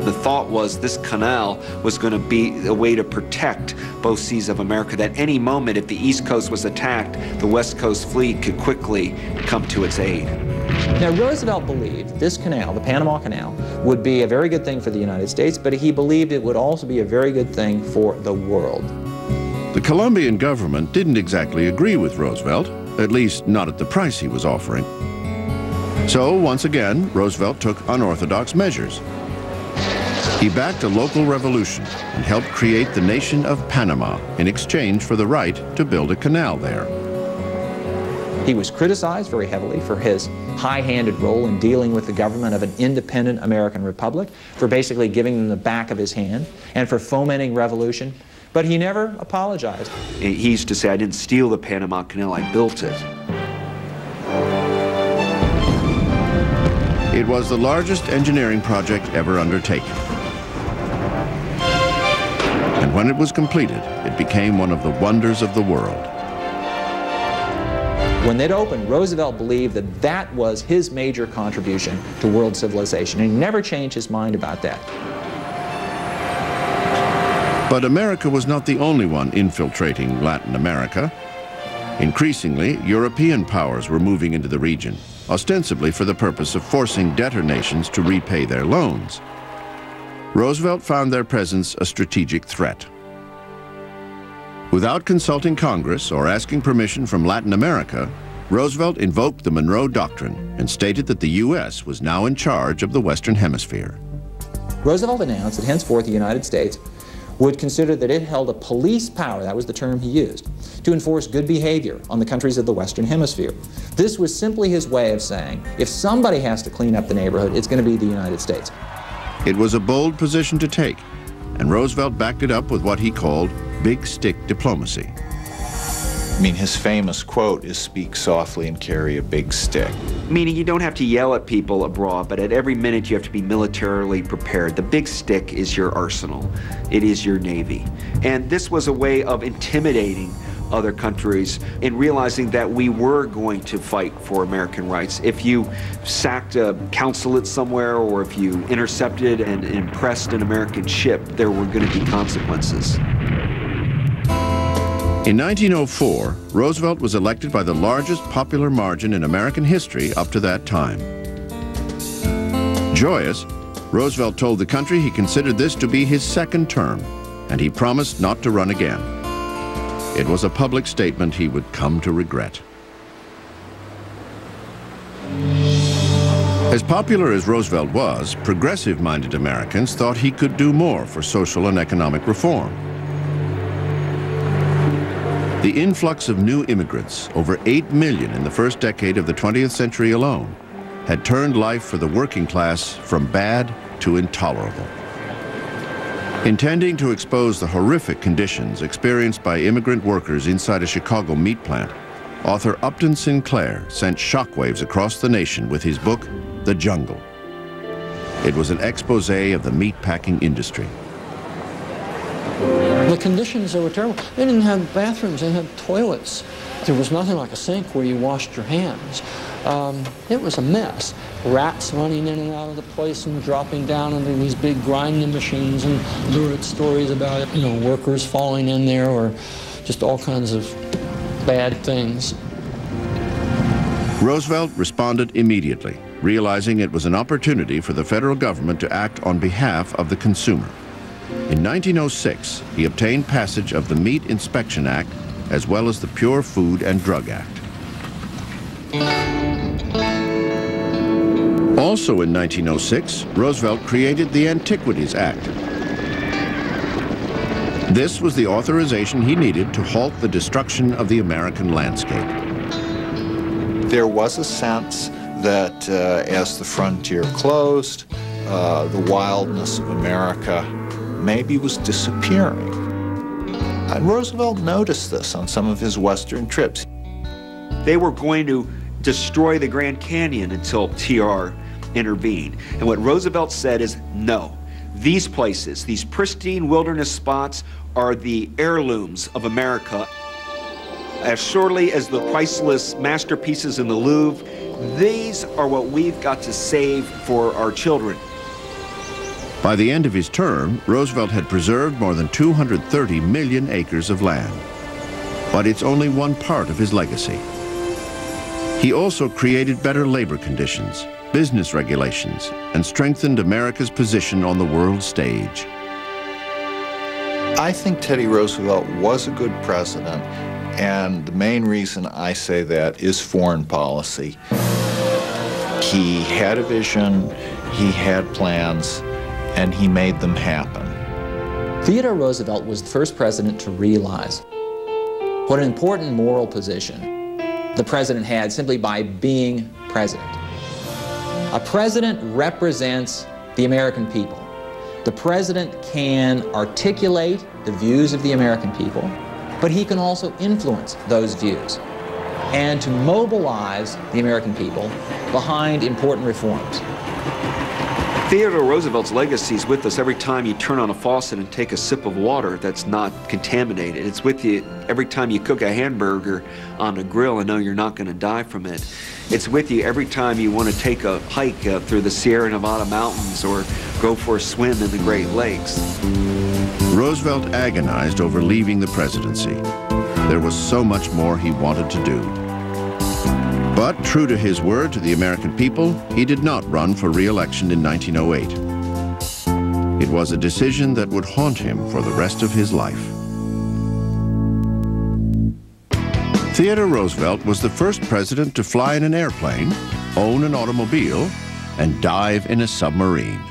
The thought was this canal was going to be a way to protect both seas of America, that any moment if the East Coast was attacked, the West Coast fleet could quickly come to its aid. Now, Roosevelt believed this canal, the Panama Canal, would be a very good thing for the United States, but he believed it would also be a very good thing for the world. The Colombian government didn't exactly agree with Roosevelt, at least not at the price he was offering. So, once again, Roosevelt took unorthodox measures. He backed a local revolution and helped create the nation of Panama in exchange for the right to build a canal there. He was criticized very heavily for his high-handed role in dealing with the government of an independent American republic, for basically giving them the back of his hand, and for fomenting revolution. But he never apologized. He used to say, I didn't steal the Panama Canal, I built it. It was the largest engineering project ever undertaken. And when it was completed, it became one of the wonders of the world. When it opened, Roosevelt believed that that was his major contribution to world civilization, and he never changed his mind about that. But America was not the only one infiltrating Latin America. Increasingly, European powers were moving into the region, ostensibly for the purpose of forcing debtor nations to repay their loans. Roosevelt found their presence a strategic threat. Without consulting Congress or asking permission from Latin America, Roosevelt invoked the Monroe Doctrine and stated that the U.S. was now in charge of the Western Hemisphere. Roosevelt announced that henceforth the United States would consider that it held a police power, that was the term he used, to enforce good behavior on the countries of the Western Hemisphere. This was simply his way of saying, if somebody has to clean up the neighborhood, it's going to be the United States. It was a bold position to take, and Roosevelt backed it up with what he called big stick diplomacy. I mean, his famous quote is, "Speak softly and carry a big stick." Meaning you don't have to yell at people abroad, but at every minute you have to be militarily prepared. The big stick is your arsenal. It is your navy. And this was a way of intimidating other countries in realizing that we were going to fight for American rights. If you sacked a consulate somewhere, or if you intercepted and impressed an American ship, there were going to be consequences. In 1904, Roosevelt was elected by the largest popular margin in American history up to that time. Joyous, Roosevelt told the country he considered this to be his second term, and he promised not to run again. It was a public statement he would come to regret. As popular as Roosevelt was, progressive-minded Americans thought he could do more for social and economic reform. The influx of new immigrants, over 8 million in the first decade of the 20th century alone, had turned life for the working class from bad to intolerable. Intending to expose the horrific conditions experienced by immigrant workers inside a Chicago meat plant, author Upton Sinclair sent shockwaves across the nation with his book, The Jungle. It was an expose of the meatpacking industry. The conditions there were terrible. They didn't have bathrooms, they had toilets. There was nothing like a sink where you washed your hands. It was a mess. Rats running in and out of the place and dropping down into these big grinding machines, and lurid stories about it, you know, workers falling in there, or just all kinds of bad things. Roosevelt responded immediately, realizing it was an opportunity for the federal government to act on behalf of the consumer. In 1906, he obtained passage of the Meat Inspection Act as well as the Pure Food and Drug Act. Also in 1906, Roosevelt created the Antiquities Act. This was the authorization he needed to halt the destruction of the American landscape. There was a sense that as the frontier closed, the wildness of America maybe was disappearing. And Roosevelt noticed this on some of his Western trips. They were going to destroy the Grand Canyon until TR intervened. And what Roosevelt said is, no, these places, these pristine wilderness spots, are the heirlooms of America. As surely as the priceless masterpieces in the Louvre, these are what we've got to save for our children. By the end of his term, Roosevelt had preserved more than 230 million acres of land. But it's only one part of his legacy. He also created better labor conditions, business regulations, and strengthened America's position on the world stage. I think Teddy Roosevelt was a good president, and the main reason I say that is foreign policy. He had a vision, he had plans, and he made them happen. Theodore Roosevelt was the first president to realize what an important moral position the president had simply by being president. A president represents the American people. The president can articulate the views of the American people, but he can also influence those views and to mobilize the American people behind important reforms. Theodore Roosevelt's legacy is with us every time you turn on a faucet and take a sip of water that's not contaminated. It's with you every time you cook a hamburger on a grill and know you're not going to die from it. It's with you every time you want to take a hike through the Sierra Nevada mountains or go for a swim in the Great Lakes. Roosevelt agonized over leaving the presidency. There was so much more he wanted to do. But true to his word to the American people, he did not run for re-election in 1908. It was a decision that would haunt him for the rest of his life. Theodore Roosevelt was the first president to fly in an airplane, own an automobile, and dive in a submarine.